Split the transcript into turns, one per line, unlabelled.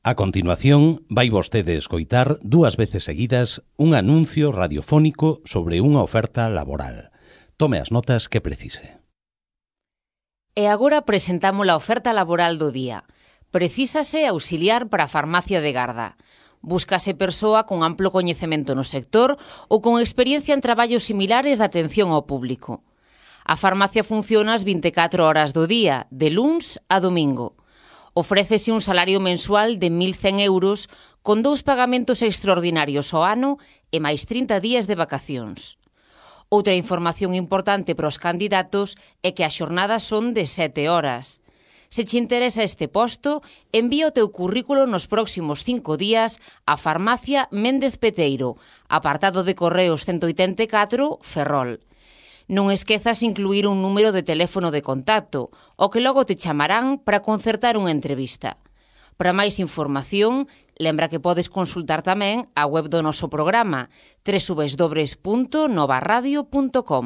A continuación, vai vostede escoitar 2 veces seguidas un anuncio radiofónico sobre unha oferta laboral. Tome as notas que precise.
E agora presentamos a oferta laboral do día. Precísase auxiliar para a farmacia de Garda. Búscase persoa con amplo coñecemento no sector ou con experiencia en traballos similares de atención ao público. A farmacia funciona as 24 horas do día, de luns a domingo. Ofrécese un salario mensual de 1.100 euros con 2 pagamentos extraordinarios ao ano e máis 30 días de vacacións. Outra información importante para os candidatos é que as xornadas son de 7 horas. Se te interesa este posto, envía o teu currículo nos próximos 5 días á farmacia Méndez Peteiro, apartado de correos 184, Ferrol. Non esquezas incluir un número de teléfono de contacto, o que logo te chamarán para concertar unha entrevista. Para máis información, lembra que podes consultar tamén a web do noso programa www.novaradio.com.